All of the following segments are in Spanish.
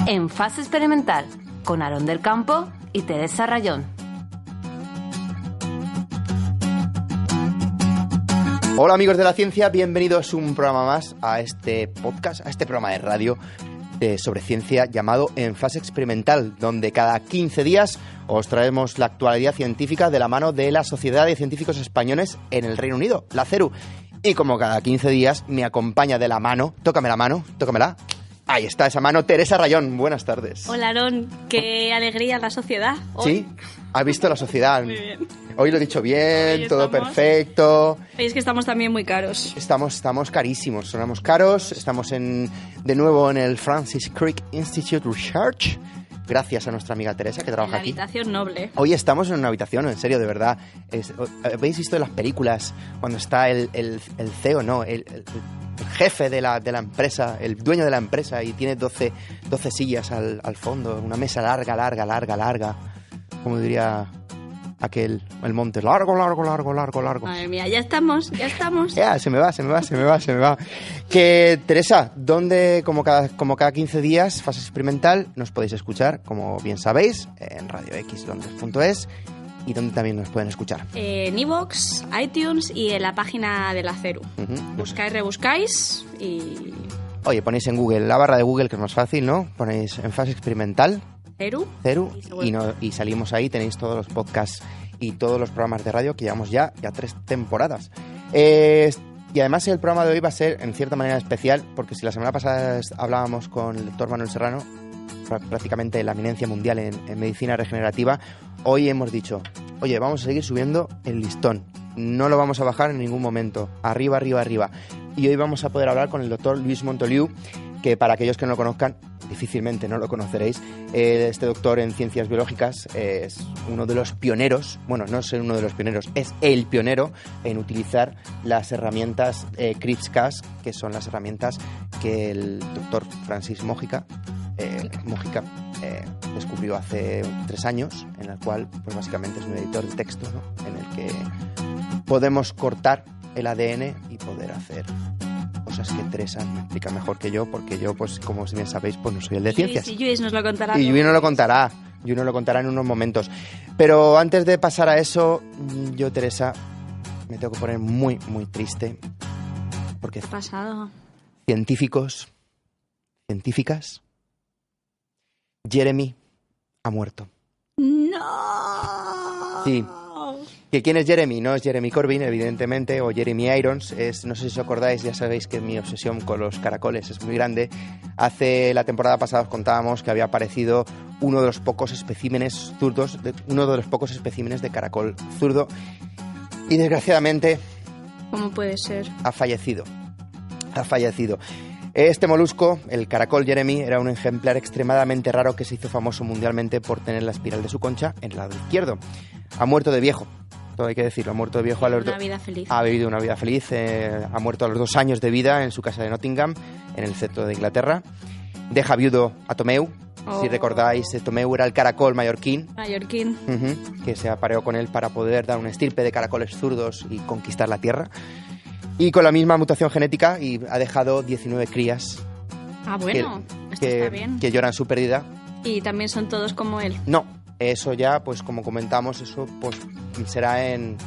En fase experimental, con Aarón del Campo y Teresa Rayón. Hola amigos de la ciencia, bienvenidos un programa más a este podcast, a este programa de radio sobre ciencia llamado En fase experimental, donde cada 15 días os traemos la actualidad científica de la mano de la Sociedad de Científicos Españoles en el Reino Unido, la CERU. Y como cada 15 días me acompaña de la mano, tócamela. Ahí está esa mano, Teresa Rayón. Buenas tardes. Hola, Aarón. Qué alegría la sociedad hoy. ¿Sí? ¿Has visto la sociedad? Muy bien. Hoy lo he dicho bien, Hoy todo estamos... perfecto. Es que estamos también muy caros. Estamos carísimos, sonamos caros. Estamos de nuevo en el Francis Crick Institute Research. Gracias a nuestra amiga Teresa que trabaja aquí. Habitación noble. Hoy estamos en una habitación, en serio, de verdad. ¿Habéis visto en las películas cuando está el CEO, no? El jefe de la empresa, el dueño de la empresa, y tiene 12 sillas al fondo, una mesa larga, como diría el monte, largo. Madre mía, ya estamos. Ya, se me va. Que, Teresa, ¿dónde, como cada 15 días, fase experimental, nos podéis escuchar, como bien sabéis, en radioxlondres.es, y donde también nos pueden escuchar? En iVoox, iTunes y en la página de la CERU. Buscáis, rebuscáis y... Oye, ponéis en Google, la barra de Google, que es más fácil, ¿no? Ponéis en fase experimental CERU y salimos ahí, tenéis todos los podcasts y todos los programas de radio que llevamos ya 3 temporadas. Y además el programa de hoy va a ser en cierta manera especial, porque si la semana pasada hablábamos con el doctor Manuel Serrano, prácticamente la eminencia mundial en medicina regenerativa, hoy hemos dicho, oye, vamos a seguir subiendo el listón, no lo vamos a bajar en ningún momento, arriba. Y hoy vamos a poder hablar con el doctor Luis Montoliu, que para aquellos que no lo conozcan, difícilmente no lo conoceréis. Este doctor en ciencias biológicas es uno de los pioneros, bueno, no es uno de los pioneros, es el pionero en utilizar las herramientas CRISPR-Cas, que son las herramientas que el doctor Francis Mojica descubrió hace 3 años, en el cual pues básicamente es un editor de texto, ¿no? En el que podemos cortar el ADN y poder hacer cosas que Teresa me explica mejor que yo, porque yo, pues como bien sabéis, pues no soy el de ciencias. Y Luis nos lo contará. Y Luis nos lo contará en unos momentos. Pero antes de pasar a eso, yo, Teresa, me tengo que poner muy, muy triste, porque ¿Qué ha pasado? científicas, Jeremy ha muerto. ¡No! Sí. ¿Que quién es Jeremy? No es Jeremy Corbyn, evidentemente, o Jeremy Irons. No sé si os acordáis, ya sabéis que mi obsesión con los caracoles es muy grande. La temporada pasada os contábamos que había aparecido uno de los pocos especímenes de caracol zurdo. Y desgraciadamente... ¿Cómo puede ser? Ha fallecido. Este molusco, el caracol Jeremy, era un ejemplar extremadamente raro que se hizo famoso mundialmente por tener la espiral de su concha en el lado izquierdo. Ha muerto de viejo, todo hay que decirlo, ha muerto de viejo a los Una vida feliz. Ha vivido una vida feliz, ha muerto a los 2 años de vida en su casa de Nottingham, en el centro de Inglaterra. Deja viudo a Tomeu. Si recordáis, Tomeu era el caracol mallorquín, que se apareó con él para poder dar una estirpe de caracoles zurdos y conquistar la tierra. Y con la misma mutación genética, y ha dejado 19 crías. Ah, bueno, esto está bien. Que lloran su pérdida. ¿Y también son todos como él? No, eso ya, pues como comentamos, eso pues será en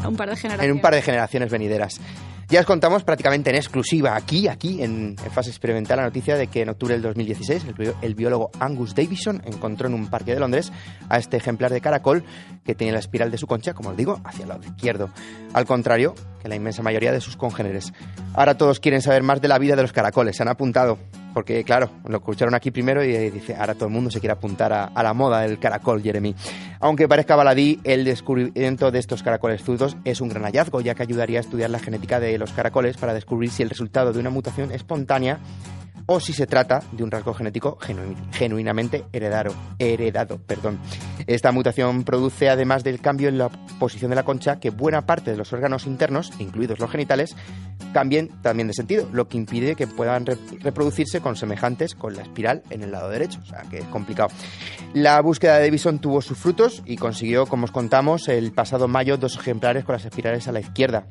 un par de generaciones. En un par de generaciones venideras. Ya os contamos prácticamente en exclusiva aquí en fase experimental la noticia de que en octubre del 2016 el biólogo Angus Davison encontró en un parque de Londres a este ejemplar de caracol que tenía la espiral de su concha, como os digo, hacia el lado izquierdo, al contrario que la inmensa mayoría de sus congéneres. Ahora todos quieren saber más de la vida de los caracoles, se han apuntado, porque claro, lo escucharon aquí primero y dice, ahora todo el mundo se quiere apuntar a la moda del caracol Jeremy. Aunque parezca baladí, el descubrimiento de estos caracoles zurdos es un gran hallazgo, ya que ayudaría a estudiar la genética de los caracoles para descubrir si el resultado de una mutación espontánea o si se trata de un rasgo genético genuinamente heredado. Esta mutación produce, además del cambio en la posición de la concha, que buena parte de los órganos internos, incluidos los genitales, cambien también de sentido, lo que impide que puedan reproducirse con semejantes con la espiral en el lado derecho, o sea que es complicado. La búsqueda de Davison tuvo sus frutos y consiguió, como os contamos, el pasado mayo 2 ejemplares con las espirales a la izquierda.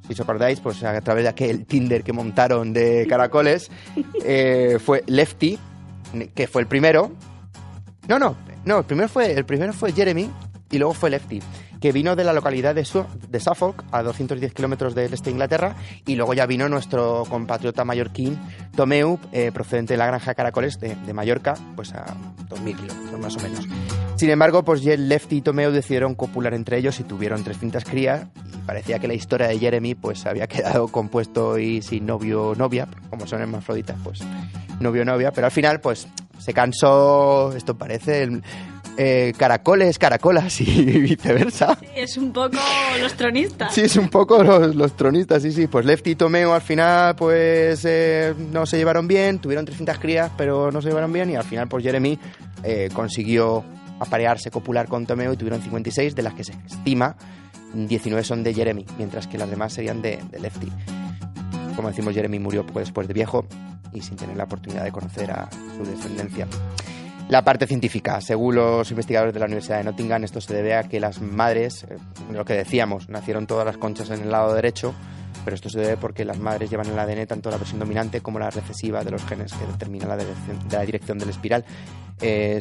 Si os acordáis, pues a través de aquel Tinder que montaron de caracoles, fue Lefty, que fue el primero. No, el primero fue Jeremy y luego fue Lefty, que vino de la localidad de Suffolk, a 210 kilómetros del este de Inglaterra, y luego ya vino nuestro compatriota mallorquín Tomeu, procedente de la granja Caracoles de Mallorca, pues a 2.000 kilómetros más o menos. Sin embargo, pues Lefty y Tomeu decidieron copular entre ellos y tuvieron 300 crías, y parecía que la historia de Jeremy pues había quedado compuesto y sin novio o novia, como son hermafroditas, pues novio o novia, pero al final pues se cansó, esto parece caracoles, caracolas y viceversa. Sí, es un poco los tronistas. Sí, es un poco los tronistas, sí. Pues Lefty y Tomeu al final pues no se llevaron bien, tuvieron 300 crías, pero no se llevaron bien, y al final pues Jeremy consiguió aparearse, copular con Tomeu, y tuvieron 56, de las que se estima 19 son de Jeremy, mientras que las demás serían de Lefty. Como decimos, Jeremy murió poco después de viejo y sin tener la oportunidad de conocer a su descendencia. La parte científica, según los investigadores de la Universidad de Nottingham, esto se debe a que las madres, lo que decíamos, nacieron todas las conchas en el lado derecho, pero esto se debe porque las madres llevan en el ADN tanto la versión dominante como la recesiva de los genes que determinan la dirección de la espiral.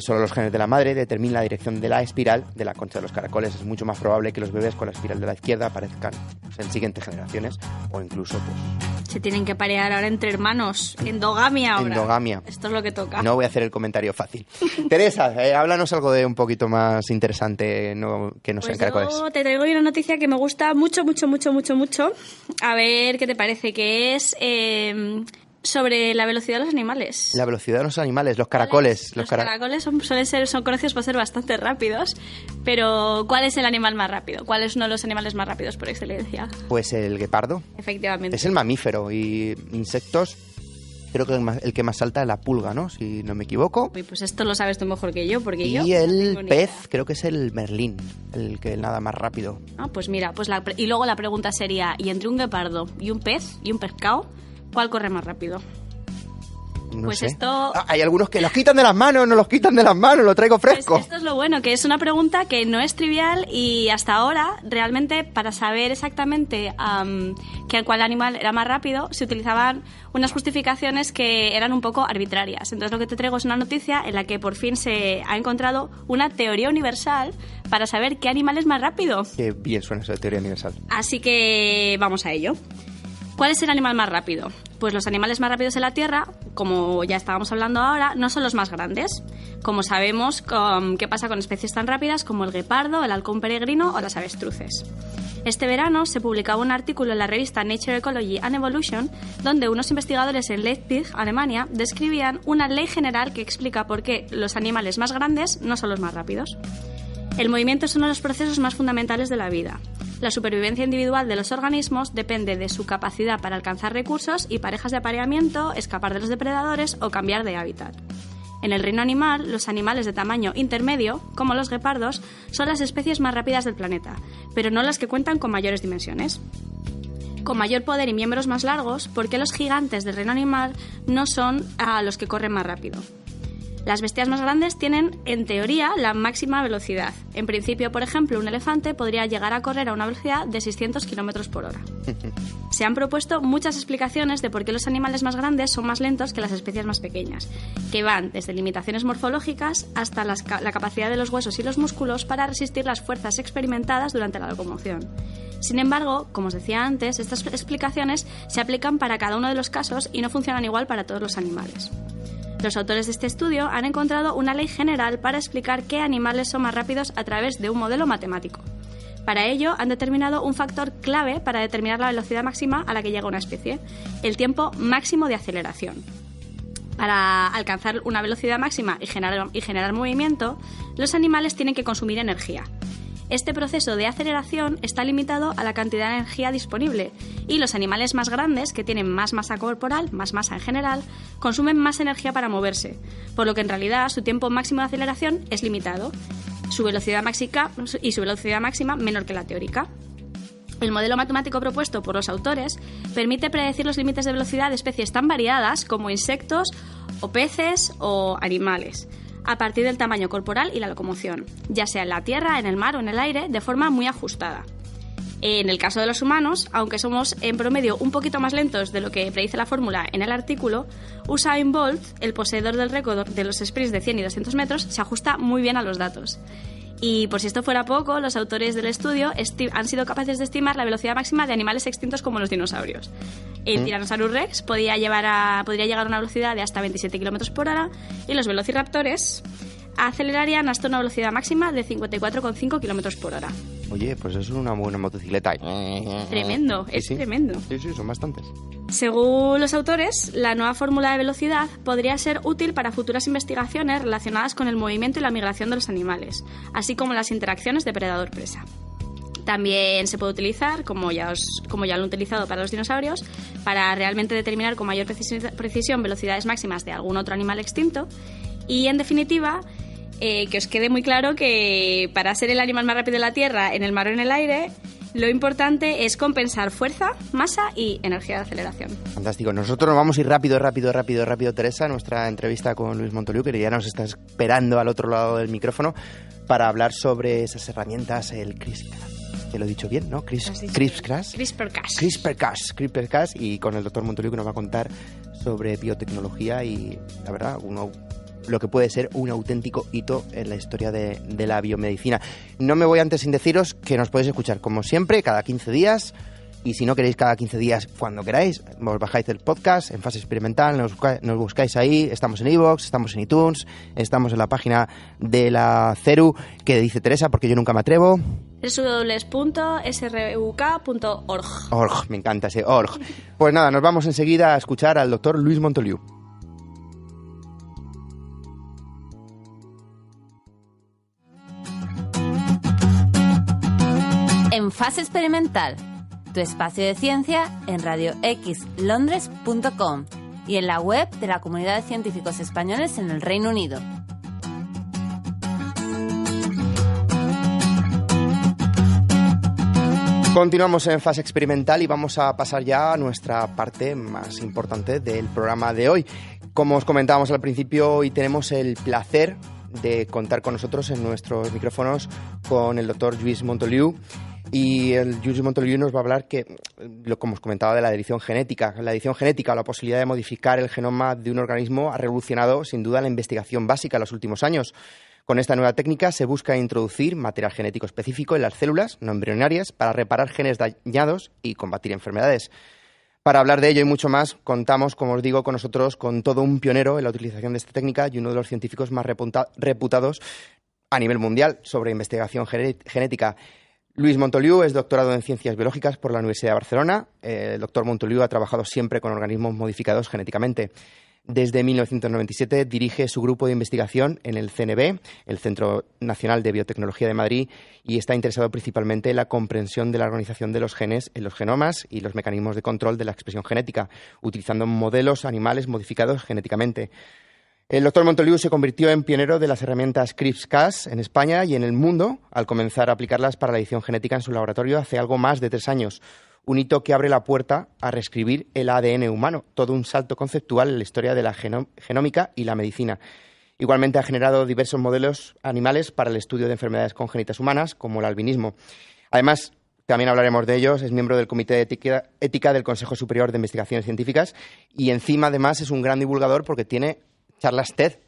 Solo los genes de la madre determinan la dirección de la espiral de la concha de los caracoles. Es mucho más probable que los bebés con la espiral de la izquierda aparezcan en siguientes generaciones, o incluso pues se tienen que parear ahora entre hermanos. Endogamia ahora. Endogamia. Esto es lo que toca. No voy a hacer el comentario fácil. Teresa, háblanos algo de un poquito más interesante, que no sean caracoles. Yo te traigo una noticia que me gusta mucho. A ver qué te parece, que es sobre la velocidad de los animales. La velocidad de los animales, los caracoles. Los caracoles son conocidos por ser bastante rápidos, pero ¿cuál es el animal más rápido? ¿Cuál es uno de los animales más rápidos por excelencia? Pues el guepardo. Efectivamente. Es el mamífero, y insectos, creo que el que más salta es la pulga, ¿no? Si no me equivoco. Uy, pues esto lo sabes tú mejor que yo, porque y yo... Y el pez, creo que es el merlín, el que nada más rápido. Ah, pues mira, y luego la pregunta sería, ¿y entre un guepardo y un pez, y un pescado, cuál corre más rápido? No pues sé. Esto... Hay algunos que los quitan de las manos, no los quitan de las manos, lo traigo fresco. Pues esto es lo bueno, que es una pregunta que no es trivial, y hasta ahora, realmente, para saber exactamente cuál animal era más rápido, se utilizaban unas justificaciones que eran un poco arbitrarias. Entonces lo que te traigo es una noticia en la que por fin se ha encontrado una teoría universal para saber qué animal es más rápido. Qué bien suena esa teoría universal. Así que vamos a ello. ¿Cuál es el animal más rápido? Pues los animales más rápidos en la Tierra, como ya estábamos hablando ahora, no son los más grandes. Como sabemos, ¿qué pasa con especies tan rápidas como el guepardo, el halcón peregrino o las avestruces? Este verano se publicaba un artículo en la revista Nature Ecology and Evolution, donde unos investigadores en Leipzig, Alemania, describían una ley general que explica por qué los animales más grandes no son los más rápidos. El movimiento es uno de los procesos más fundamentales de la vida. La supervivencia individual de los organismos depende de su capacidad para alcanzar recursos y parejas de apareamiento, escapar de los depredadores o cambiar de hábitat. En el reino animal, los animales de tamaño intermedio, como los guepardos, son las especies más rápidas del planeta, pero no las que cuentan con mayores dimensiones. Con mayor poder y miembros más largos, ¿por qué los gigantes del reino animal no son los que corren más rápido? Las bestias más grandes tienen, en teoría, la máxima velocidad. En principio, por ejemplo, un elefante podría llegar a correr a una velocidad de 600 km por hora. Se han propuesto muchas explicaciones de por qué los animales más grandes son más lentos que las especies más pequeñas, que van desde limitaciones morfológicas hasta la capacidad de los huesos y los músculos para resistir las fuerzas experimentadas durante la locomoción. Sin embargo, como os decía antes, estas explicaciones se aplican para cada uno de los casos y no funcionan igual para todos los animales. Los autores de este estudio han encontrado una ley general para explicar qué animales son más rápidos a través de un modelo matemático. Para ello, han determinado un factor clave para determinar la velocidad máxima a la que llega una especie, el tiempo máximo de aceleración. Para alcanzar una velocidad máxima y generar movimiento, los animales tienen que consumir energía. Este proceso de aceleración está limitado a la cantidad de energía disponible, y los animales más grandes, que tienen más masa corporal, más masa en general, consumen más energía para moverse, por lo que en realidad su tiempo máximo de aceleración es limitado, su velocidad máxima menor que la teórica. El modelo matemático propuesto por los autores permite predecir los límites de velocidad de especies tan variadas como insectos o peces o animales, a partir del tamaño corporal y la locomoción, ya sea en la tierra, en el mar o en el aire, de forma muy ajustada. En el caso de los humanos, aunque somos en promedio un poquito más lentos de lo que predice la fórmula en el artículo, Usain Bolt, el poseedor del récord de los sprints de 100 y 200 metros, se ajusta muy bien a los datos. Y por si esto fuera poco, los autores del estudio han sido capaces de estimar la velocidad máxima de animales extintos como los dinosaurios. El Tyrannosaurus Rex podría llegar a una velocidad de hasta 27 km por hora y los velociraptores acelerarían hasta una velocidad máxima de 54,5 km por hora. Oye, pues es una buena motocicleta. Tremendo, Sí, es sí. tremendo. Sí, son bastantes. Según los autores, la nueva fórmula de velocidad podría ser útil para futuras investigaciones relacionadas con el movimiento y la migración de los animales, así como las interacciones depredador-presa. También se puede utilizar, como ya lo han utilizado para los dinosaurios, para realmente determinar con mayor precisión velocidades máximas de algún otro animal extinto. Y, en definitiva, que os quede muy claro que para ser el animal más rápido de la Tierra, en el mar o en el aire, lo importante es compensar fuerza, masa y energía de aceleración. Fantástico. Nosotros nos vamos a ir rápido, Teresa, a nuestra entrevista con Luis Montoliu, que ya nos está esperando al otro lado del micrófono para hablar sobre esas herramientas, el CRISPR. Te lo he dicho bien, ¿no? CRISPR-Cas, y con el doctor Montoliu, que nos va a contar sobre biotecnología y, la verdad, lo que puede ser un auténtico hito en la historia de la biomedicina. No me voy antes sin deciros que nos podéis escuchar, como siempre, cada 15 días. Y si no queréis cada 15 días, cuando queráis, os bajáis el podcast en Fase Experimental, nos buscáis ahí. Estamos en iVoox, estamos en iTunes, estamos en la página de la CERU, que dice Teresa, porque yo nunca me atrevo. www.sruk.org. Me encanta ese org. Pues nada, nos vamos enseguida a escuchar al doctor Luis Montoliu. En Fase Experimental, tu espacio de ciencia en radioxlondres.com y en la web de la Comunidad de Científicos Españoles en el Reino Unido. Continuamos en Fase Experimental y vamos a pasar ya a nuestra parte más importante del programa de hoy. Como os comentábamos al principio, hoy tenemos el placer de contar con nosotros en nuestros micrófonos con el doctor Lluís Montoliu. Y el Lluís Montoliu nos va a hablar, como os comentaba, de la edición genética. La edición genética o la posibilidad de modificar el genoma de un organismo ha revolucionado sin duda la investigación básica en los últimos años. Con esta nueva técnica se busca introducir material genético específico en las células no embrionarias para reparar genes dañados y combatir enfermedades. Para hablar de ello y mucho más, contamos, como os digo, con nosotros con todo un pionero en la utilización de esta técnica y uno de los científicos más reputados a nivel mundial sobre investigación genética. Luis Montoliu es doctorado en Ciencias Biológicas por la Universidad de Barcelona. El doctor Montoliu ha trabajado siempre con organismos modificados genéticamente. Desde 1997 dirige su grupo de investigación en el CNB, el Centro Nacional de Biotecnología de Madrid, y está interesado principalmente en la comprensión de la organización de los genes en los genomas y los mecanismos de control de la expresión genética, utilizando modelos animales modificados genéticamente. El doctor Montoliu se convirtió en pionero de las herramientas CRISPR-Cas en España y en el mundo al comenzar a aplicarlas para la edición genética en su laboratorio hace algo más de 3 años. Un hito que abre la puerta a reescribir el ADN humano, todo un salto conceptual en la historia de la genómica y la medicina. Igualmente ha generado diversos modelos animales para el estudio de enfermedades congénitas humanas, como el albinismo. Además, también hablaremos de ellos, es miembro del Comité de Ética del Consejo Superior de Investigaciones Científicas y encima, además, es un gran divulgador porque tiene charlas TED.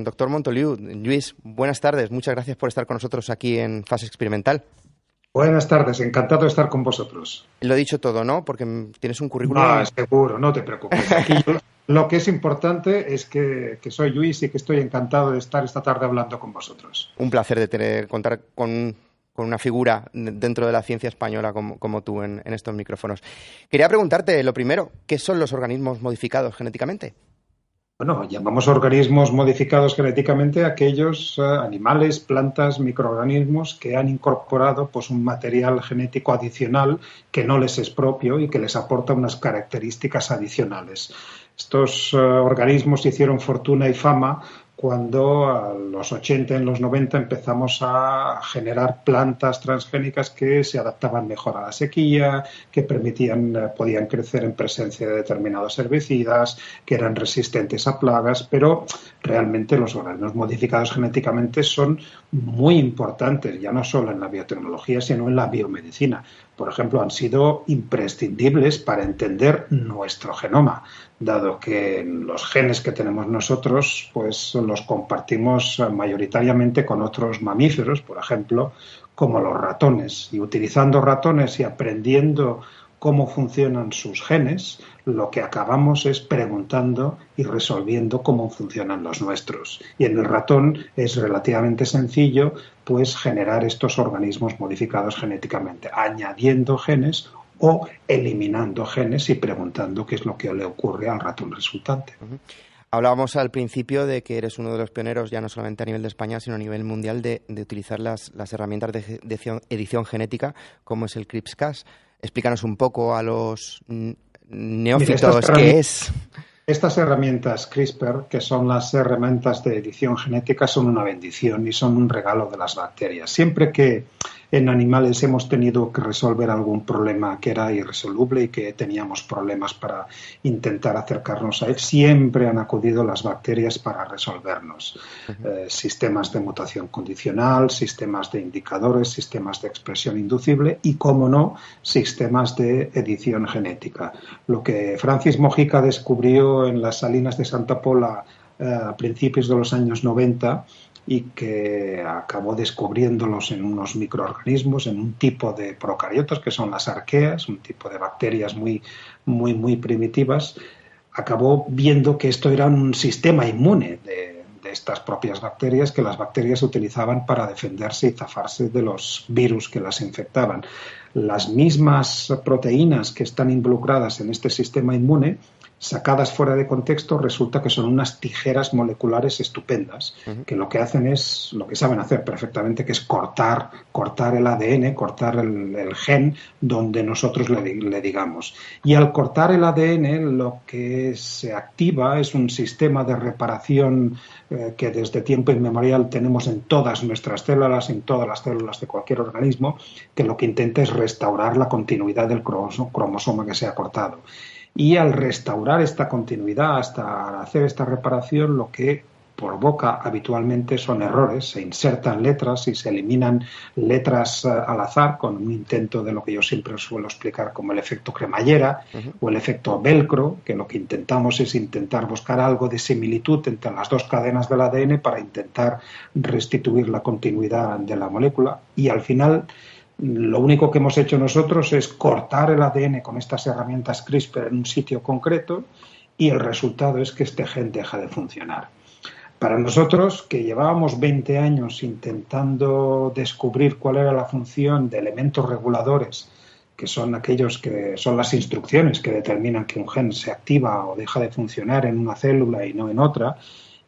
Doctor Montoliu, Lluís, buenas tardes. Muchas gracias por estar con nosotros aquí en Fase Experimental. Buenas tardes, encantado de estar con vosotros. Lo he dicho todo, ¿no? Porque tienes un currículum... No, seguro, no te preocupes. Aquí lo que es importante es que soy Lluís y que estoy encantado de estar esta tarde hablando con vosotros. Un placer de contar con una figura dentro de la ciencia española como tú en estos micrófonos. Quería preguntarte, lo primero, ¿qué son los organismos modificados genéticamente? Bueno, llamamos organismos modificados genéticamente a aquellos animales, plantas, microorganismos que han incorporado pues, un material genético adicional que no les es propio y que les aporta unas características adicionales. Estos organismos hicieron fortuna y fama cuando a los 80, en los 90 empezamos a generar plantas transgénicas que se adaptaban mejor a la sequía, que podían crecer en presencia de determinados herbicidas, que eran resistentes a plagas, pero realmente los organismos modificados genéticamente son muy importantes, ya no solo en la biotecnología, sino en la biomedicina. Por ejemplo, han sido imprescindibles para entender nuestro genoma, dado que los genes que tenemos nosotros pues los compartimos mayoritariamente con otros mamíferos, por ejemplo, como los ratones. Y utilizando ratones y aprendiendo cómo funcionan sus genes, lo que acabamos es preguntando y resolviendo cómo funcionan los nuestros. Y en el ratón es relativamente sencillo pues generar estos organismos modificados genéticamente, añadiendo genes o eliminando genes y preguntando qué es lo que le ocurre al ratón resultante. Hablábamos al principio de que eres uno de los pioneros, ya no solamente a nivel de España, sino a nivel mundial, de utilizar las herramientas de edición genética, como es el CRISPR-Cas. Explícanos un poco a los neófitos qué es. Estas herramientas CRISPR, que son las herramientas de edición genética, son una bendición y son un regalo de las bacterias. Siempre que en animales hemos tenido que resolver algún problema que era irresoluble y que teníamos problemas para intentar acercarnos a él, siempre han acudido las bacterias para resolvernos. Sistemas de mutación condicional, sistemas de indicadores, sistemas de expresión inducible y, cómo no, sistemas de edición genética. Lo que Francis Mojica descubrió en las salinas de Santa Pola a principios de los años 90 y que acabó descubriéndolos en unos microorganismos, en un tipo de procariotas que son las arqueas, un tipo de bacterias muy primitivas, acabó viendo que esto era un sistema inmune de estas propias bacterias, que las bacterias utilizaban para defenderse y zafarse de los virus que las infectaban. Las mismas proteínas que están involucradas en este sistema inmune, sacadas fuera de contexto, resulta que son unas tijeras moleculares estupendas, que lo que hacen es, lo que saben hacer perfectamente, que es cortar el ADN, cortar el gen donde nosotros le digamos. Y al cortar el ADN, lo que se activa es un sistema de reparación que desde tiempo inmemorial tenemos en todas nuestras células, en todas las células de cualquier organismo, que lo que intenta es restaurar la continuidad del cromosoma que se ha cortado. Y al restaurar esta continuidad, hasta hacer esta reparación, lo que provoca habitualmente son errores. Se insertan letras y se eliminan letras al azar, con un intento de lo que yo siempre suelo explicar como el efecto cremallera o el efecto velcro, que lo que intentamos es buscar algo de similitud entre las dos cadenas del ADN para intentar restituir la continuidad de la molécula. Y al final, lo único que hemos hecho nosotros es cortar el ADN con estas herramientas CRISPR en un sitio concreto y el resultado es que este gen deja de funcionar. Para nosotros, que llevábamos 20 años intentando descubrir cuál era la función de elementos reguladores, que son aquellos que son las instrucciones que determinan que un gen se activa o deja de funcionar en una célula y no en otra,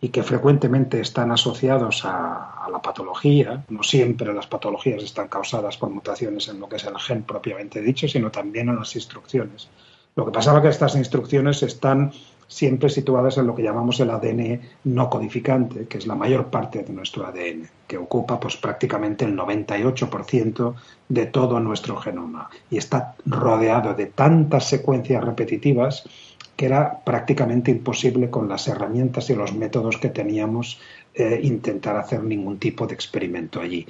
y que frecuentemente están asociados a la patología. No siempre las patologías están causadas por mutaciones en lo que es el gen propiamente dicho, sino también en las instrucciones. Lo que pasaba es que estas instrucciones están siempre situadas en lo que llamamos el ADN no codificante, que es la mayor parte de nuestro ADN, que ocupa pues prácticamente el 98% de todo nuestro genoma y está rodeado de tantas secuencias repetitivas que era prácticamente imposible con las herramientas y los métodos que teníamos intentar hacer ningún tipo de experimento allí.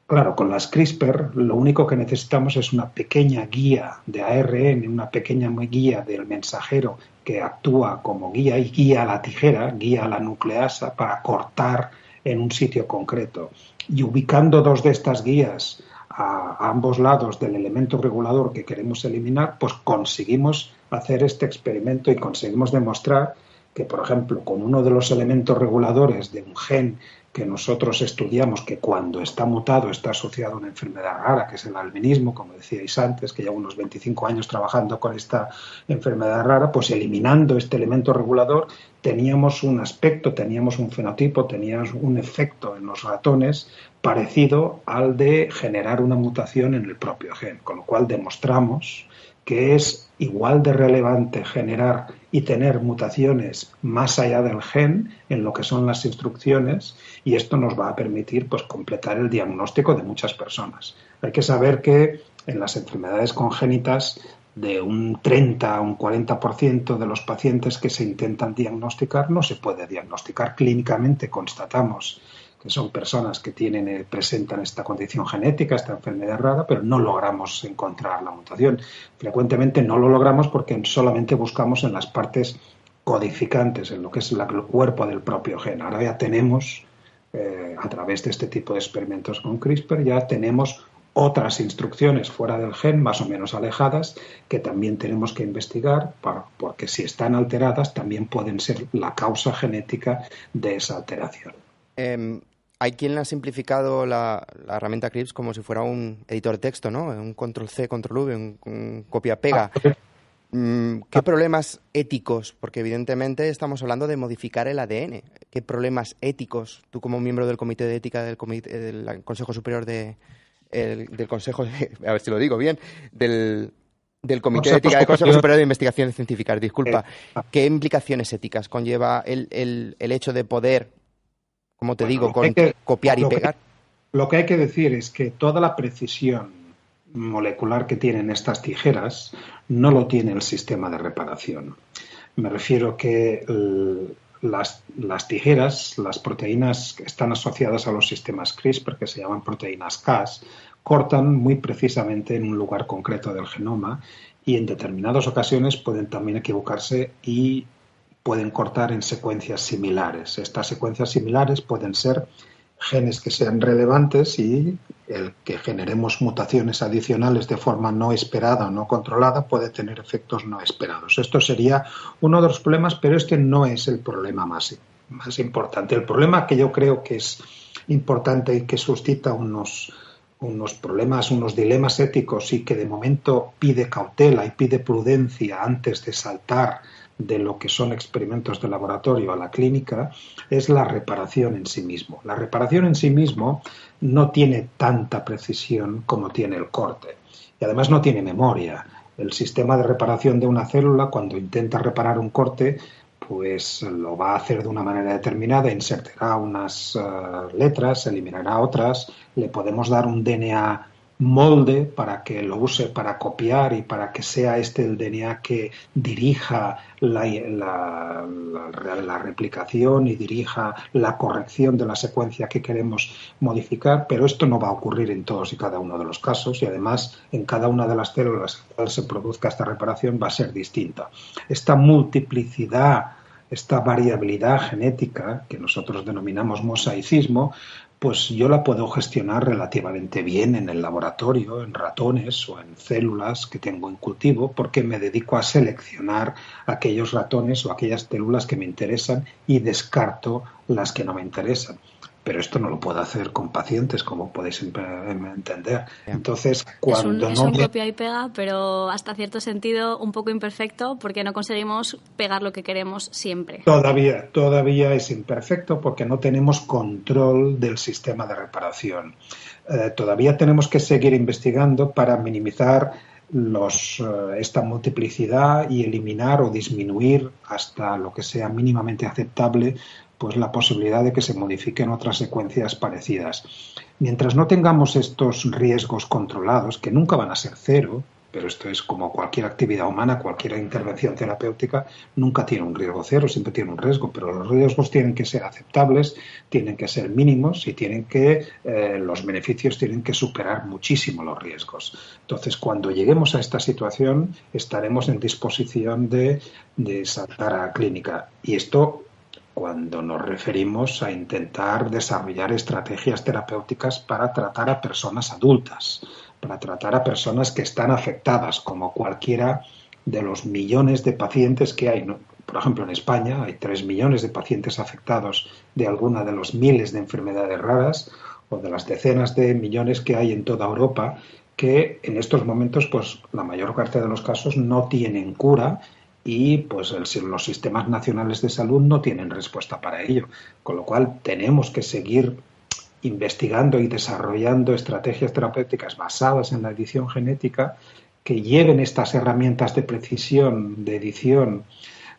Claro, con las CRISPR lo único que necesitamos es una pequeña guía de ARN, una pequeña guía del mensajero que actúa como guía y guía a la tijera, guía a la nucleasa para cortar en un sitio concreto. Y ubicando dos de estas guías a ambos lados del elemento regulador que queremos eliminar, pues conseguimos hacer este experimento y conseguimos demostrar que, por ejemplo, con uno de los elementos reguladores de un gen que nosotros estudiamos, que cuando está mutado está asociado a una enfermedad rara, que es el albinismo, como decíais antes, que llevo unos 25 años trabajando con esta enfermedad rara, pues eliminando este elemento regulador teníamos un aspecto, teníamos un fenotipo, teníamos un efecto en los ratones parecido al de generar una mutación en el propio gen, con lo cual demostramos que es igual de relevante generar y tener mutaciones más allá del gen en lo que son las instrucciones, y esto nos va a permitir pues completar el diagnóstico de muchas personas. Hay que saber que en las enfermedades congénitas de un 30 a un 40% de los pacientes que se intentan diagnosticar no se puede diagnosticar clínicamente. Constatamos que son personas que presentan esta condición genética, esta enfermedad rara, pero no logramos encontrar la mutación. Frecuentemente no lo logramos porque solamente buscamos en las partes codificantes, en lo que es el cuerpo del propio gen. Ahora ya tenemos, a través de este tipo de experimentos con CRISPR, ya tenemos otras instrucciones fuera del gen, más o menos alejadas, que también tenemos que investigar, porque si están alteradas también pueden ser la causa genética de esa alteración. Hay quien ha simplificado la herramienta CRISPR como si fuera un editor de texto, ¿no? Un control-C, control-V, un copia-pega. ¿Qué problemas éticos? Porque evidentemente estamos hablando de modificar el ADN. ¿Qué problemas éticos? Tú como miembro del Comité de Ética del Consejo Superior del Consejo de, a ver si lo digo bien, del Comité de Ética del Consejo Superior de Investigaciones Científicas, disculpa. ¿Qué implicaciones éticas conlleva el hecho de poder, como te digo, copiar y pegar? Lo que hay que decir es que toda la precisión molecular que tienen estas tijeras no lo tiene el sistema de reparación. Me refiero que las tijeras, las proteínas que están asociadas a los sistemas CRISPR, que se llaman proteínas Cas, cortan muy precisamente en un lugar concreto del genoma, y en determinadas ocasiones pueden también equivocarse y pueden cortar en secuencias similares. Estas secuencias similares pueden ser genes que sean relevantes y el que generemos mutaciones adicionales de forma no esperada o no controlada puede tener efectos no esperados. Esto sería uno de los problemas, pero este no es el problema más importante. El problema que yo creo que es importante y que suscita unos problemas, unos dilemas éticos y que de momento pide cautela y pide prudencia antes de saltar de lo que son experimentos de laboratorio a la clínica, es la reparación en sí mismo. La reparación en sí mismo no tiene tanta precisión como tiene el corte y además no tiene memoria. El sistema de reparación de una célula, cuando intenta reparar un corte, pues lo va a hacer de una manera determinada, insertará unas letras, eliminará otras, le podemos dar un DNA molde para que lo use para copiar y para que sea el DNA que dirija la replicación y dirija la corrección de la secuencia que queremos modificar, pero esto no va a ocurrir en todos y cada uno de los casos y además en cada una de las células en las cuales se produzca esta reparación va a ser distinta. Esta multiplicidad, esta variabilidad genética que nosotros denominamos mosaicismo, pues yo la puedo gestionar relativamente bien en el laboratorio, en ratones o en células que tengo en cultivo, porque me dedico a seleccionar aquellos ratones o aquellas células que me interesan y descarto las que no me interesan. Pero esto no lo puedo hacer con pacientes, como podéis entender. Entonces, cuando es un copia y pega, pero hasta cierto sentido un poco imperfecto, porque no conseguimos pegar lo que queremos siempre. Todavía es imperfecto porque no tenemos control del sistema de reparación. Todavía tenemos que seguir investigando para minimizar esta multiplicidad y eliminar o disminuir hasta lo que sea mínimamente aceptable pues la posibilidad de que se modifiquen otras secuencias parecidas. Mientras no tengamos estos riesgos controlados, que nunca van a ser cero, pero esto es como cualquier actividad humana, cualquier intervención terapéutica, nunca tiene un riesgo cero, siempre tiene un riesgo, pero los riesgos tienen que ser aceptables, tienen que ser mínimos y los beneficios tienen que superar muchísimo los riesgos. Entonces, cuando lleguemos a esta situación, estaremos en disposición de saltar a la clínica. Y esto cuando nos referimos a intentar desarrollar estrategias terapéuticas para tratar a personas adultas, para tratar a personas que están afectadas, como cualquiera de los millones de pacientes que hay. Por ejemplo, en España hay 3 millones de pacientes afectados de alguna de los miles de enfermedades raras o de las decenas de millones que hay en toda Europa, que en estos momentos, pues la mayor parte de los casos no tienen cura y pues los sistemas nacionales de salud no tienen respuesta para ello, con lo cual tenemos que seguir investigando y desarrollando estrategias terapéuticas basadas en la edición genética que lleven estas herramientas de precisión, de edición,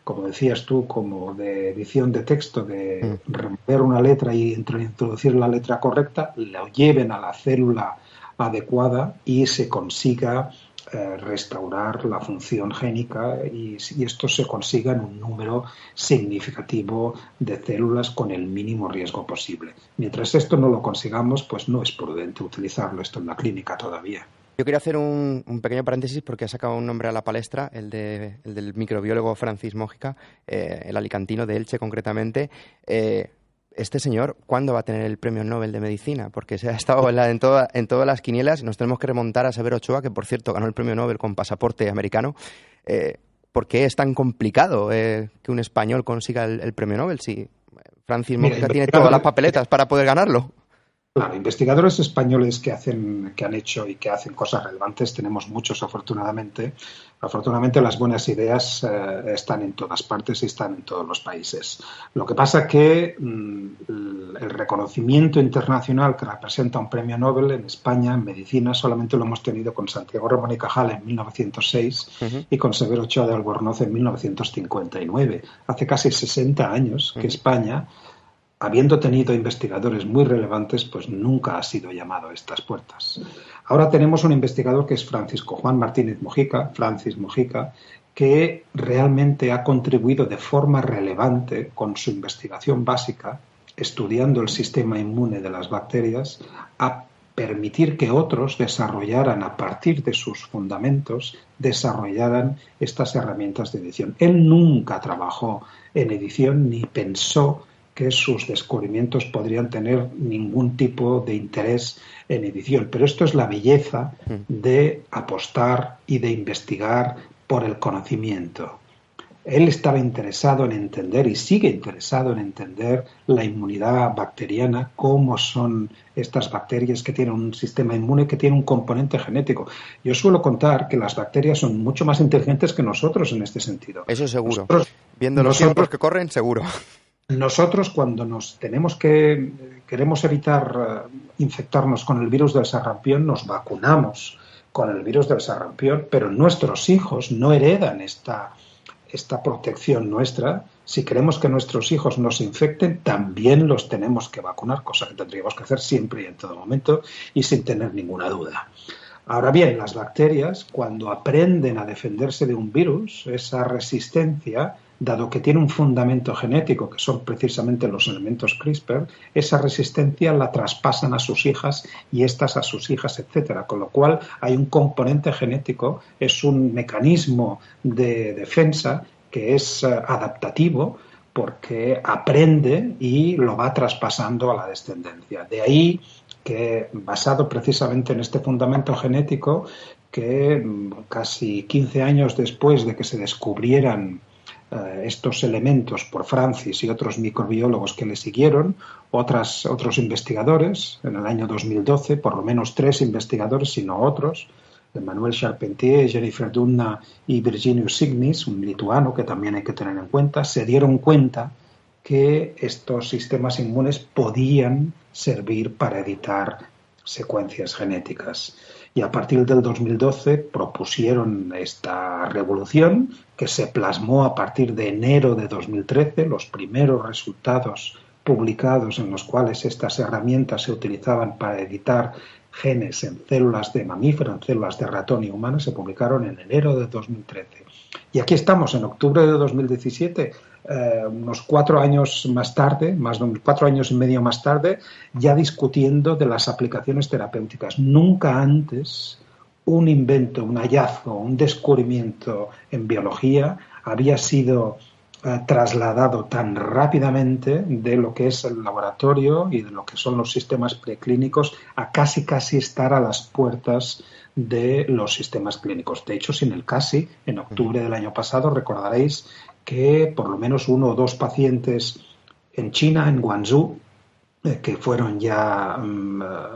como decías tú, como de edición de texto, de remover una letra y introducir la letra correcta, lo lleven a la célula adecuada y se consiga restaurar la función génica y esto se consiga en un número significativo de células con el mínimo riesgo posible. Mientras esto no lo consigamos, pues no es prudente utilizarlo esto en la clínica todavía. Yo quería hacer un pequeño paréntesis porque ha sacado un nombre a la palestra, el del microbiólogo Francis Mójica, el alicantino de Elche concretamente. Este señor, ¿cuándo va a tener el premio Nobel de Medicina? Porque se ha estado en todas las quinielas y nos tenemos que remontar a Severo Ochoa, que por cierto ganó el premio Nobel con pasaporte americano. ¿Por qué es tan complicado que un español consiga el premio Nobel si Francis Mójica tiene todas las papeletas para poder ganarlo? Claro, investigadores españoles que han hecho y que hacen cosas relevantes tenemos muchos, afortunadamente. Afortunadamente las buenas ideas están en todas partes y están en todos los países. Lo que pasa es que el reconocimiento internacional que representa un premio Nobel en España, en medicina, solamente lo hemos tenido con Santiago Ramón y Cajal en 1906 y con Severo Ochoa de Albornoz en 1959. Hace casi 60 años que España, habiendo tenido investigadores muy relevantes, pues nunca ha sido llamado a estas puertas. Ahora tenemos un investigador que es Francisco Juan Martínez Mójica, Francis Mójica, que realmente ha contribuido de forma relevante con su investigación básica, estudiando el sistema inmune de las bacterias, a permitir que otros desarrollaran, a partir de sus fundamentos, desarrollaran estas herramientas de edición. Él nunca trabajó en edición ni pensó que sus descubrimientos podrían tener ningún tipo de interés en edición. Pero esto es la belleza de apostar y de investigar por el conocimiento. Él estaba interesado en entender y sigue interesado en entender la inmunidad bacteriana, cómo son estas bacterias que tienen un sistema inmune que tiene un componente genético. Yo suelo contar que las bacterias son mucho más inteligentes que nosotros en este sentido. Eso seguro. Viendo los tiempos que corren, seguro. Nosotros cuando queremos evitar infectarnos con el virus del sarampión, nos vacunamos con el virus del sarampión, pero nuestros hijos no heredan esta protección nuestra. Si queremos que nuestros hijos no se infecten, también los tenemos que vacunar, cosa que tendríamos que hacer siempre y en todo momento y sin tener ninguna duda. Ahora bien, las bacterias, cuando aprenden a defenderse de un virus, esa resistencia, dado que tiene un fundamento genético, que son precisamente los elementos CRISPR, esa resistencia la traspasan a sus hijas y estas a sus hijas, etcétera. Con lo cual hay un componente genético, es un mecanismo de defensa que es adaptativo porque aprende y lo va traspasando a la descendencia. De ahí que, basado precisamente en este fundamento genético, que casi 15 años después de que se descubrieran estos elementos por Francis y otros microbiólogos que le siguieron, otros investigadores, en el año 2012, por lo menos 3 investigadores, sino otros, Emmanuel Charpentier, Jennifer Doudna y Virginijus Signis, un lituano que también hay que tener en cuenta, se dieron cuenta que estos sistemas inmunes podían servir para editar secuencias genéticas. Y a partir del 2012 propusieron esta revolución que se plasmó a partir de enero de 2013, los primeros resultados publicados en los cuales estas herramientas se utilizaban para editar genes en células de mamífero, en células de ratón y humanas, se publicaron en enero de 2013. Y aquí estamos, en octubre de 2017, unos 4 años más tarde, más de 4 años y medio más tarde, ya discutiendo de las aplicaciones terapéuticas. Nunca antes un invento, un hallazgo, un descubrimiento en biología había sido trasladado tan rápidamente de lo que es el laboratorio y de lo que son los sistemas preclínicos a casi estar a las puertas de los sistemas clínicos. De hecho, sin el casi, en octubre del año pasado, recordaréis que por lo menos 1 o 2 pacientes en China, en Guangzhou, que fueron ya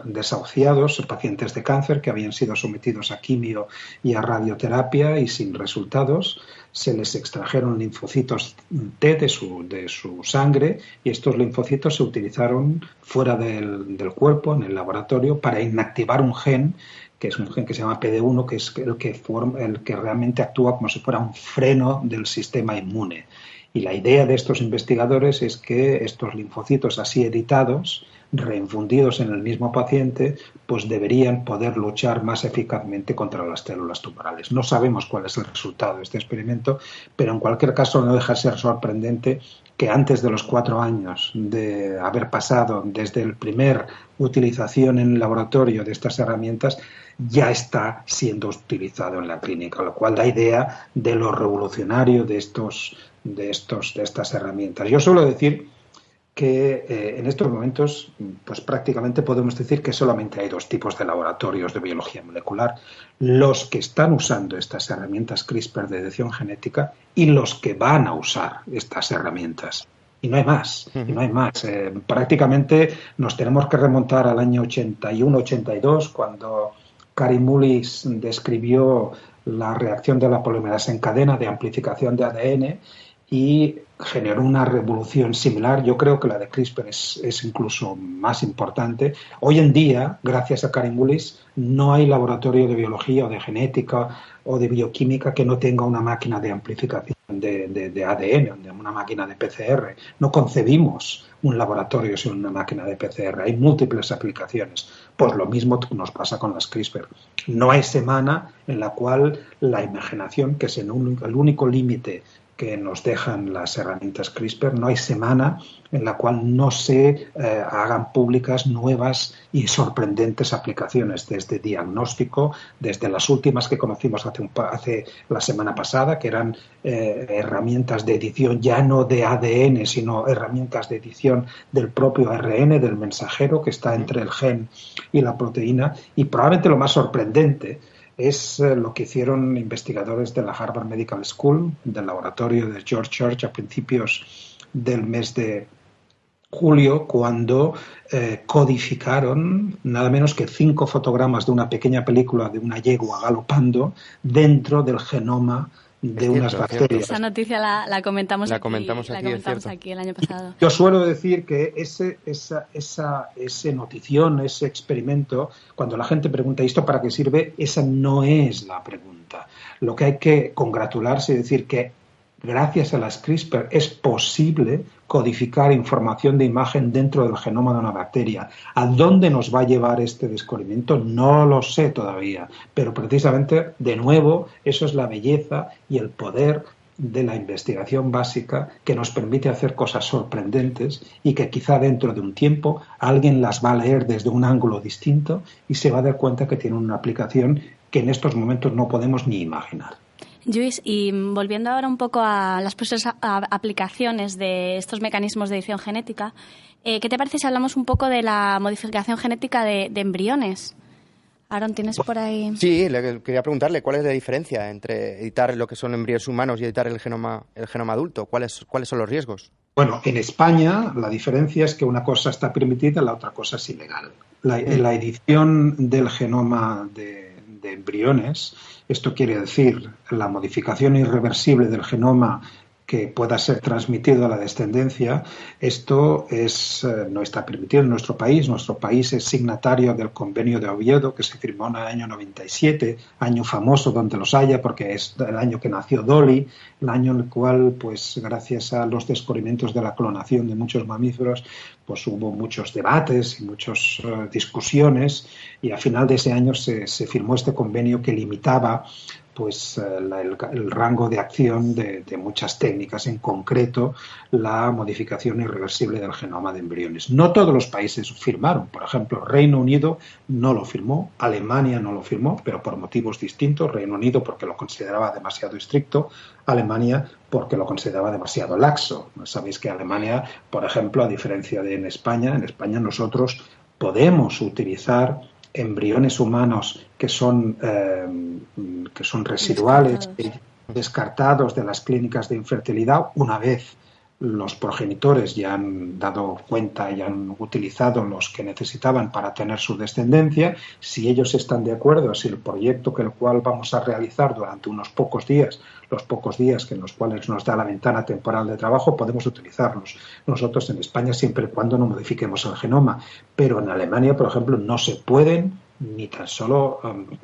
desahuciados, pacientes de cáncer que habían sido sometidos a quimio y a radioterapia y sin resultados, se les extrajeron linfocitos T de su sangre y estos linfocitos se utilizaron fuera del cuerpo, en el laboratorio, para inactivar un gen que es un gen que se llama PD1, que es el que realmente actúa como si fuera un freno del sistema inmune. Y la idea de estos investigadores es que estos linfocitos así editados, reinfundidos en el mismo paciente, pues deberían poder luchar más eficazmente contra las células tumorales. No sabemos cuál es el resultado de este experimento, pero en cualquier caso no deja de ser sorprendente que antes de los 4 años de haber pasado desde la primera utilización en el laboratorio de estas herramientas, ya está siendo utilizado en la clínica, lo cual da idea de lo revolucionario de estas herramientas. Yo suelo decir que en estos momentos, pues prácticamente podemos decir que solamente hay 2 tipos de laboratorios de biología molecular: los que están usando estas herramientas CRISPR de edición genética y los que van a usar estas herramientas. Y no hay más, prácticamente nos tenemos que remontar al año 81-82, cuando Karim Mullis describió la reacción de la polimerasa en cadena de amplificación de ADN y generó una revolución similar. Yo creo que la de CRISPR es incluso más importante. Hoy en día, gracias a Karim Mullis, no hay laboratorio de biología o de genética o de bioquímica que no tenga una máquina de amplificación de ADN, una máquina de PCR. No concebimos un laboratorio sin una máquina de PCR. Hay múltiples aplicaciones. Pues lo mismo nos pasa con las CRISPR. No hay semana en la cual la imaginación, que es el único límite que nos dejan las herramientas CRISPR, no hay semana en la cual no se hagan públicas nuevas y sorprendentes aplicaciones, desde diagnóstico, desde las últimas que conocimos hace la semana pasada, que eran herramientas de edición ya no de ADN, sino herramientas de edición del propio ARN, del mensajero que está entre el gen y la proteína. Y probablemente lo más sorprendente es lo que hicieron investigadores de la Harvard Medical School, del laboratorio de George Church, a principios del mes de julio, cuando codificaron nada menos que 5 fotogramas de una pequeña película de una yegua galopando dentro del genoma de unas bacterias. Esa noticia la comentamos aquí el año pasado. Yo suelo decir que esa notición, ese experimento, cuando la gente pregunta ¿esto para qué sirve?, esa no es la pregunta. Lo que hay que congratularse y decir que gracias a las CRISPR es posible codificar información de imagen dentro del genoma de una bacteria. ¿A dónde nos va a llevar este descubrimiento? No lo sé todavía, pero precisamente, de nuevo, eso es la belleza y el poder de la investigación básica, que nos permite hacer cosas sorprendentes y que quizá dentro de un tiempo alguien las va a leer desde un ángulo distinto y se va a dar cuenta que tienen una aplicación que en estos momentos no podemos ni imaginar. Luis, y volviendo ahora un poco a las posibles aplicaciones de estos mecanismos de edición genética, ¿qué te parece si hablamos un poco de la modificación genética de embriones? Aaron, ¿tienes por ahí? Sí, quería preguntarle cuál es la diferencia entre editar lo que son embriones humanos y editar el genoma adulto. ¿Cuáles son los riesgos? Bueno, en España la diferencia es que una cosa está permitida y la otra cosa es ilegal. La edición del genoma de embriones, esto quiere decir la modificación irreversible del genoma que pueda ser transmitido a la descendencia, esto no está permitido en nuestro país. Nuestro país es signatario del Convenio de Oviedo, que se firmó en el año 97, año famoso donde los haya, porque es el año que nació Dolly, el año en el cual, pues gracias a los descubrimientos de la clonación de muchos mamíferos, pues hubo muchos debates y muchas discusiones, y al final de ese año se firmó este convenio que limitaba pues el rango de acción de muchas técnicas, en concreto la modificación irreversible del genoma de embriones. No todos los países firmaron, por ejemplo, Reino Unido no lo firmó, Alemania no lo firmó, pero por motivos distintos. Reino Unido porque lo consideraba demasiado estricto, Alemania porque lo consideraba demasiado laxo. Sabéis que Alemania, por ejemplo, a diferencia de en España nosotros podemos utilizar embriones humanos que son residuales, descartados de las clínicas de infertilidad, una vez los progenitores ya han dado cuenta y han utilizado los que necesitaban para tener su descendencia. Si ellos están de acuerdo, si el proyecto que el cual vamos a realizar durante unos pocos días, los pocos días que en los cuales nos da la ventana temporal de trabajo, podemos utilizarlos. Nosotros en España, siempre y cuando no modifiquemos el genoma, pero en Alemania, por ejemplo, no se pueden ni tan solo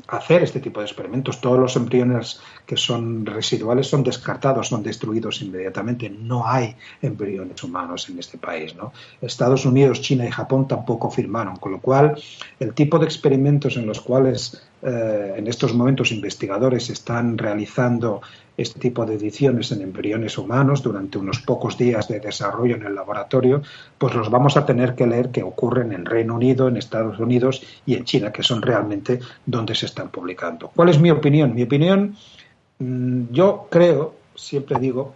hacer este tipo de experimentos. Todos los embriones que son residuales son descartados, son destruidos inmediatamente. No hay embriones humanos en este país, ¿no? Estados Unidos, China y Japón tampoco firmaron, con lo cual el tipo de experimentos en los cuales en estos momentos investigadores están realizando este tipo de ediciones en embriones humanos durante unos pocos días de desarrollo en el laboratorio, pues los vamos a tener que leer que ocurren en Reino Unido, en Estados Unidos y en China, que son realmente donde se están publicando. ¿Cuál es mi opinión? Mi opinión, yo creo, siempre digo,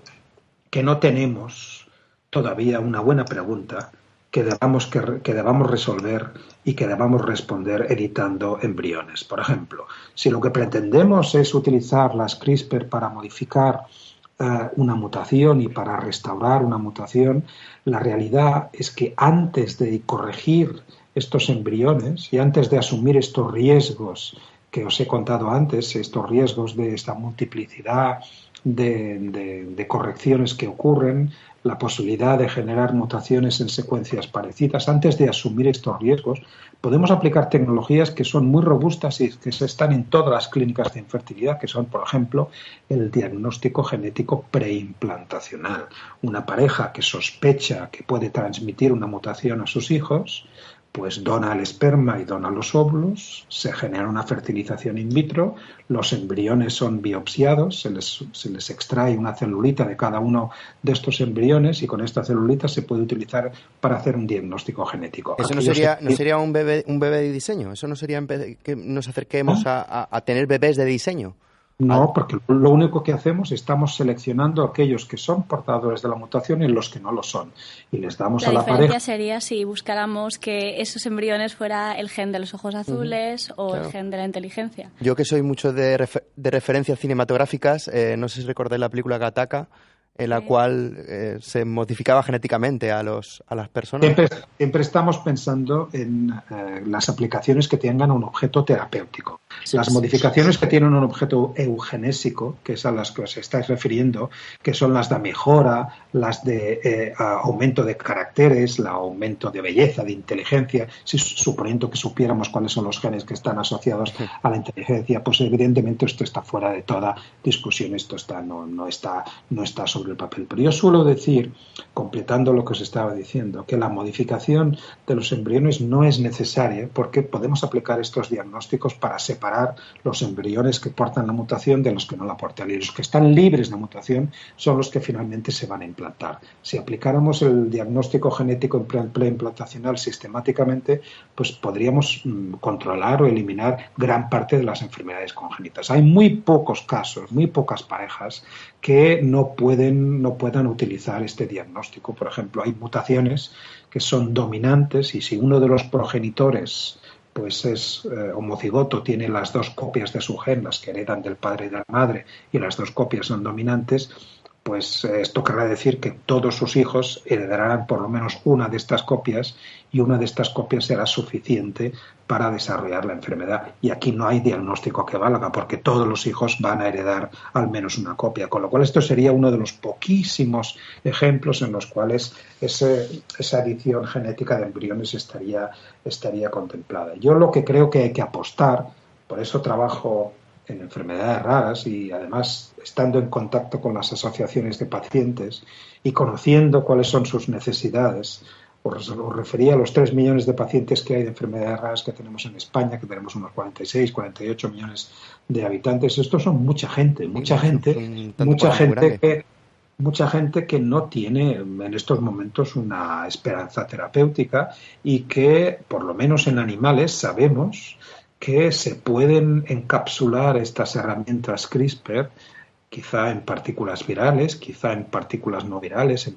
que no tenemos todavía una buena pregunta que debamos resolver y que debamos responder editando embriones. Por ejemplo, si lo que pretendemos es utilizar las CRISPR para modificar una mutación y para restaurar una mutación, la realidad es que antes de corregir estos embriones y antes de asumir estos riesgos que os he contado antes, estos riesgos de esta multiplicidad de correcciones que ocurren, la posibilidad de generar mutaciones en secuencias parecidas, antes de asumir estos riesgos, podemos aplicar tecnologías que son muy robustas y que están en todas las clínicas de infertilidad, que son, por ejemplo, el diagnóstico genético preimplantacional. Una pareja que sospecha que puede transmitir una mutación a sus hijos, pues dona el esperma y dona los óvulos, se genera una fertilización in vitro, los embriones son biopsiados, se les extrae una celulita de cada uno de estos embriones y con esta celulita se puede utilizar para hacer un diagnóstico genético. ¿Eso no sería un bebé de diseño? ¿Eso no sería que nos acerquemos a tener bebés de diseño? No, porque lo único que hacemos, estamos seleccionando aquellos que son portadores de la mutación y los que no lo son. Y les damos a la pareja. La diferencia sería si buscáramos que esos embriones fuera el gen de los ojos azules o el gen de la inteligencia. Yo que soy mucho de referencias cinematográficas, no sé si recordáis la película Gattaca, en la cual se modificaba genéticamente a las personas. Siempre estamos pensando en las aplicaciones que tengan un objeto terapéutico. Las modificaciones que tienen un objeto eugenésico, que es a las que os estáis refiriendo, que son las de mejora, las de aumento de caracteres, el aumento de belleza, de inteligencia, suponiendo que supiéramos cuáles son los genes que están asociados a la inteligencia, pues evidentemente esto está fuera de toda discusión, esto no está sobre el papel. Pero yo suelo decir, completando lo que os estaba diciendo, que la modificación de los embriones no es necesaria porque podemos aplicar estos diagnósticos para separar los embriones que portan la mutación de los que no la portan. Y los que están libres de mutación son los que finalmente se van a implantar. Si aplicáramos el diagnóstico genético preimplantacional sistemáticamente, pues podríamos controlar o eliminar gran parte de las enfermedades congénitas. Hay muy pocos casos, muy pocas parejas que no puedan utilizar este diagnóstico. Por ejemplo, hay mutaciones que son dominantes y si uno de los progenitores pues es homocigoto, tiene las dos copias de su gen, las que heredan del padre y de la madre, y las dos copias son dominantes, pues esto querrá decir que todos sus hijos heredarán por lo menos una de estas copias y una de estas copias será suficiente para desarrollar la enfermedad. Y aquí no hay diagnóstico que valga porque todos los hijos van a heredar al menos una copia. Con lo cual esto sería uno de los poquísimos ejemplos en los cuales esa edición genética de embriones estaría contemplada. Yo lo que creo que hay que apostar, por eso trabajo en enfermedades raras y además estando en contacto con las asociaciones de pacientes y conociendo cuáles son sus necesidades. Os refería a los 3 millones de pacientes que hay de enfermedades raras que tenemos en España, que tenemos unos 46, 48 millones de habitantes. Estos son mucha gente que no tiene en estos momentos una esperanza terapéutica y que, por lo menos en animales, sabemos que se pueden encapsular estas herramientas CRISPR, quizá en partículas virales, quizá en partículas no virales, en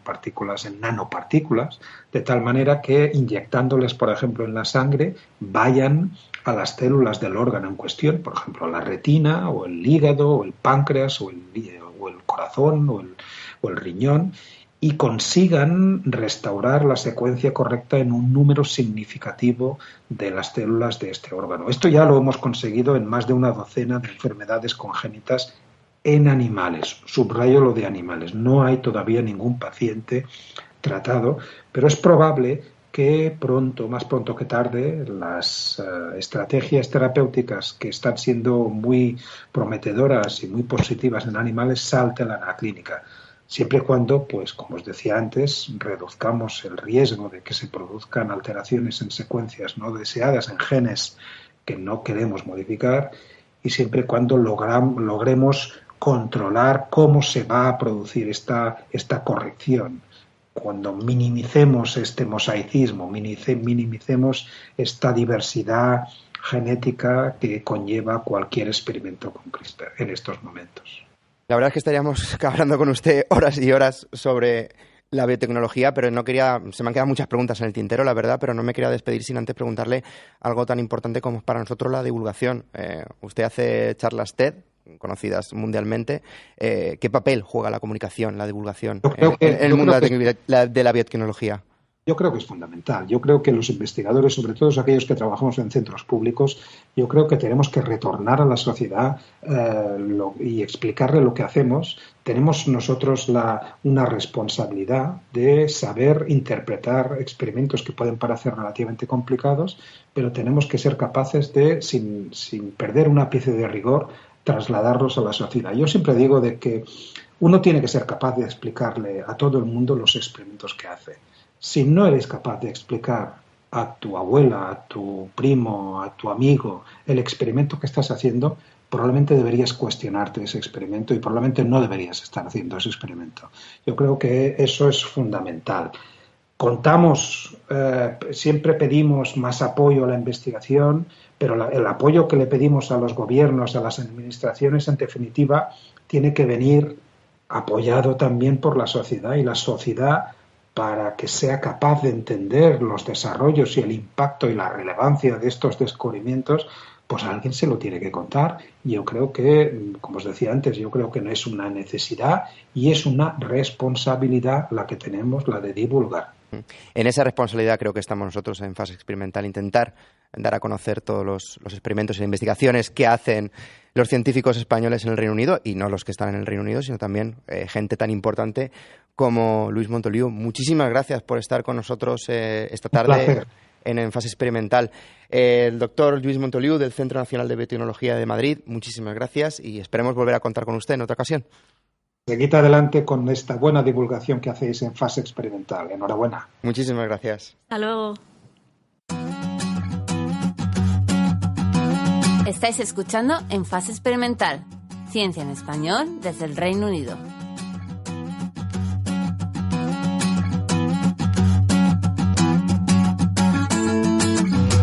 nanopartículas, de tal manera que inyectándoles, por ejemplo, en la sangre, vayan a las células del órgano en cuestión, por ejemplo, la retina, o el hígado, o el páncreas, o el corazón, o el riñón, y consigan restaurar la secuencia correcta en un número significativo de las células de este órgano. Esto ya lo hemos conseguido en más de una docena de enfermedades congénitas en animales. Subrayo lo de animales. No hay todavía ningún paciente tratado, pero es probable que más pronto que tarde, las estrategias terapéuticas que están siendo muy prometedoras y muy positivas en animales salten a la clínica. Siempre y cuando, pues como os decía antes, reduzcamos el riesgo de que se produzcan alteraciones en secuencias no deseadas, en genes que no queremos modificar, y siempre y cuando logremos controlar cómo se va a producir esta corrección. Cuando minimicemos este mosaicismo, minimicemos esta diversidad genética que conlleva cualquier experimento con CRISPR en estos momentos. La verdad es que estaríamos hablando con usted horas y horas sobre la biotecnología, pero se me han quedado muchas preguntas en el tintero, la verdad, pero no me quería despedir sin antes preguntarle algo tan importante como para nosotros la divulgación. Usted hace charlas TED, conocidas mundialmente. ¿Qué papel juega la comunicación, la divulgación en el mundo de la biotecnología? Yo creo que es fundamental. Yo creo que los investigadores, sobre todo aquellos que trabajamos en centros públicos, yo creo que tenemos que retornar a la sociedad y explicarle lo que hacemos. Tenemos nosotros una responsabilidad de saber interpretar experimentos que pueden parecer relativamente complicados, pero tenemos que ser capaces de, sin perder un ápice de rigor, trasladarlos a la sociedad. Yo siempre digo de que uno tiene que ser capaz de explicarle a todo el mundo los experimentos que hace. Si no eres capaz de explicar a tu abuela, a tu primo, a tu amigo el experimento que estás haciendo, probablemente deberías cuestionarte ese experimento y probablemente no deberías estar haciendo ese experimento. Yo creo que eso es fundamental. Siempre pedimos más apoyo a la investigación, pero el apoyo que le pedimos a los gobiernos, a las administraciones, en definitiva, tiene que venir apoyado también por la sociedad, y la sociedad, para que sea capaz de entender los desarrollos y el impacto y la relevancia de estos descubrimientos, pues a alguien se lo tiene que contar. Y yo creo que, como os decía antes, yo creo que no es una necesidad y es una responsabilidad la que tenemos, la de divulgar. En esa responsabilidad creo que estamos nosotros en Fase Experimental, intentar dar a conocer todos los experimentos e investigaciones que hacen los científicos españoles en el Reino Unido, y no los que están en el Reino Unido, sino también gente tan importante como Lluís Montoliu. Muchísimas gracias por estar con nosotros esta tarde en Fase Experimental. El doctor Lluís Montoliu, del Centro Nacional de Biotecnología de Madrid, muchísimas gracias y esperemos volver a contar con usted en otra ocasión. Seguid adelante con esta buena divulgación que hacéis en Fase Experimental. Enhorabuena. Muchísimas gracias. Hasta luego. Estáis escuchando En Fase Experimental, ciencia en español desde el Reino Unido.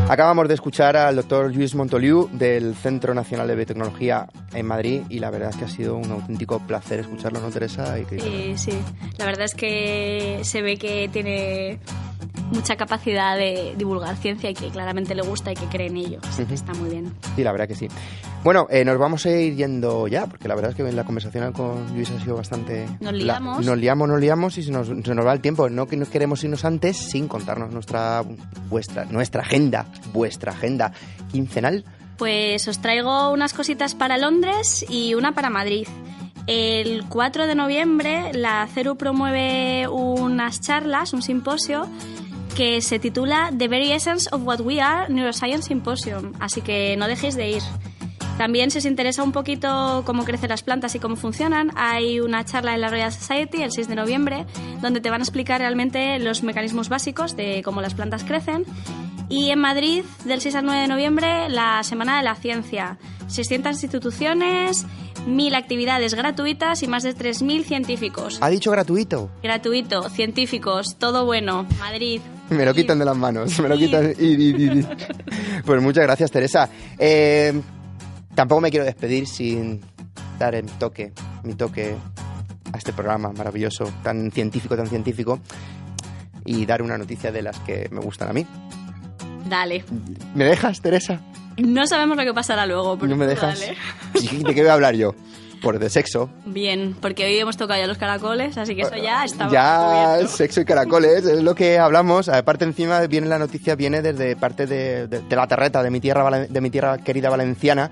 Acabamos de escuchar al doctor Lluís Montoliu del Centro Nacional de Biotecnología en Madrid y la verdad es que ha sido un auténtico placer escucharlo, ¿no, Teresa? Sí, la verdad es que se ve que tiene mucha capacidad de divulgar ciencia y que claramente le gusta y que cree en ello. Así que está muy bien. Sí, la verdad que sí. Bueno, nos vamos a ir yendo ya, porque la verdad es que la conversación con Lluís ha sido bastante... Nos liamos y se nos va el tiempo. No queremos irnos antes sin contarnos nuestra agenda, vuestra agenda quincenal. Pues os traigo unas cositas para Londres y una para Madrid. El 4 de noviembre la CERU promueve unas charlas, un simposio, que se titula The Very Essence of What We Are Neuroscience Symposium, así que no dejéis de ir. También, si os interesa un poquito cómo crecen las plantas y cómo funcionan, hay una charla en la Royal Society el 6 de noviembre donde te van a explicar realmente los mecanismos básicos de cómo las plantas crecen. Y en Madrid, del 6 al 9 de noviembre, la Semana de la Ciencia. 600 instituciones, 1.000 actividades gratuitas y más de 3.000 científicos. ¿Ha dicho gratuito? Gratuito, científicos, todo bueno. Madrid. Me lo quitan de las manos, me lo quitan. Pues muchas gracias, Teresa. Tampoco me quiero despedir sin dar mi toque a este programa maravilloso, tan científico, y dar una noticia de las que me gustan a mí. Dale. ¿Me dejas, Teresa? No sabemos lo que pasará luego, pero ¿no me dejas? Dale. ¿De qué voy a hablar yo? Pues de sexo. Bien, porque hoy hemos tocado ya los caracoles, así que eso ya está ya cubierto. Sexo y caracoles es lo que hablamos. Aparte, encima viene la noticia, viene desde parte de la terreta de mi tierra querida valenciana,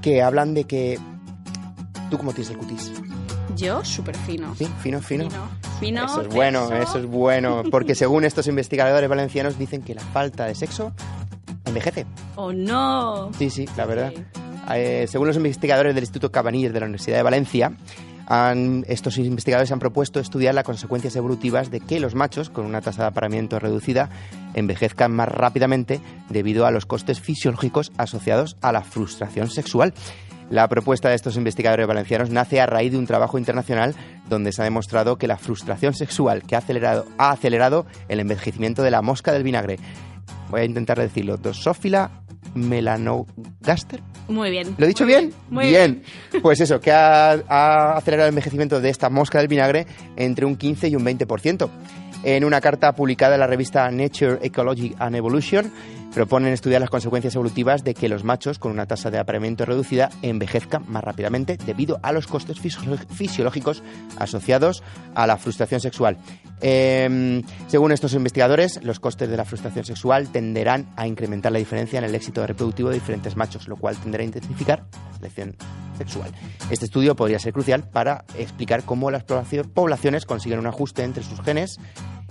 que hablan de que... ¿Tú cómo tienes el cutis? Yo, súper fino. Sí, fino. Fino. Eso es bueno, porque según estos investigadores valencianos dicen que la falta de sexo envejece. ¡Oh, no! Sí, la verdad. Según los investigadores del Instituto Cabanilles de la Universidad de Valencia, estos investigadores han propuesto estudiar las consecuencias evolutivas de que los machos con una tasa de apareamiento reducida envejezcan más rápidamente debido a los costes fisiológicos asociados a la frustración sexual. La propuesta de estos investigadores valencianos nace a raíz de un trabajo internacional donde se ha demostrado que la frustración sexual que ha acelerado el envejecimiento de la mosca del vinagre. Voy a intentar decirlo. Drosophila melanogaster. Muy bien. ¿Lo he dicho bien? Muy bien. Pues eso, que ha acelerado el envejecimiento de esta mosca del vinagre entre un 15 y un 20%. En una carta publicada en la revista Nature, Ecology and Evolution, proponen estudiar las consecuencias evolutivas de que los machos con una tasa de apareamiento reducida envejezcan más rápidamente debido a los costes fisiológicos asociados a la frustración sexual. Según estos investigadores, los costes de la frustración sexual tenderán a incrementar la diferencia en el éxito reproductivo de diferentes machos, lo cual tenderá a intensificar la selección sexual. Este estudio podría ser crucial para explicar cómo las poblaciones consiguen un ajuste entre sus genes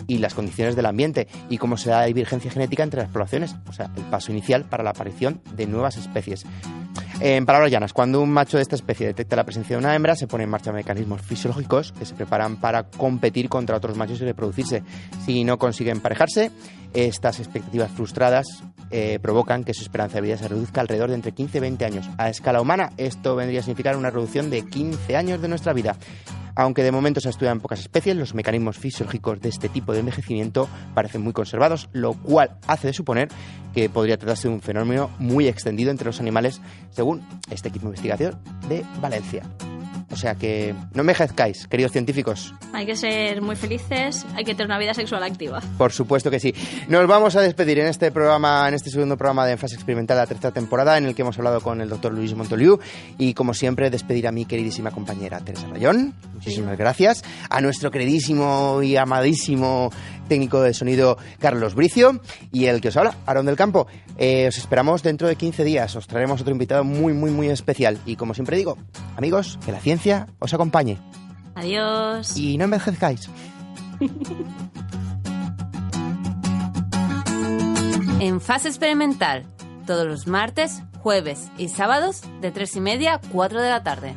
y las condiciones del ambiente y cómo se da divergencia genética entre las poblaciones, o sea, el paso inicial para la aparición de nuevas especies. En palabras llanas, cuando un macho de esta especie detecta la presencia de una hembra, se ponen en marcha mecanismos fisiológicos que se preparan para competir contra otros machos y reproducirse. Si no consiguen emparejarse, estas expectativas frustradas provocan que su esperanza de vida se reduzca alrededor de entre 15 y 20 años. A escala humana, esto vendría a significar una reducción de 15 años de nuestra vida. Aunque de momento se ha estudiado en pocas especies, los mecanismos fisiológicos de este tipo de envejecimiento parecen muy conservados, lo cual hace de suponer que podría tratarse de un fenómeno muy extendido entre los animales, según este equipo de investigación de Valencia. O sea que no envejezcáis, queridos científicos. Hay que ser muy felices, hay que tener una vida sexual activa. Por supuesto que sí. Nos vamos a despedir en este programa, en este segundo programa de Fase Experimental de la tercera temporada, en el que hemos hablado con el doctor Luis Montoliu, y como siempre despedir a mi queridísima compañera Teresa Rayón. Muchísimas gracias. A nuestro queridísimo y amadísimo técnico de sonido Carlos Bricio y el que os habla, Aarón del Campo. Os esperamos dentro de 15 días. Os traeremos otro invitado muy especial. Y como siempre digo, amigos, que la ciencia os acompañe. Adiós. Y no envejezcáis. En Fase Experimental, todos los martes, jueves y sábados de 3:30 a 4 de la tarde.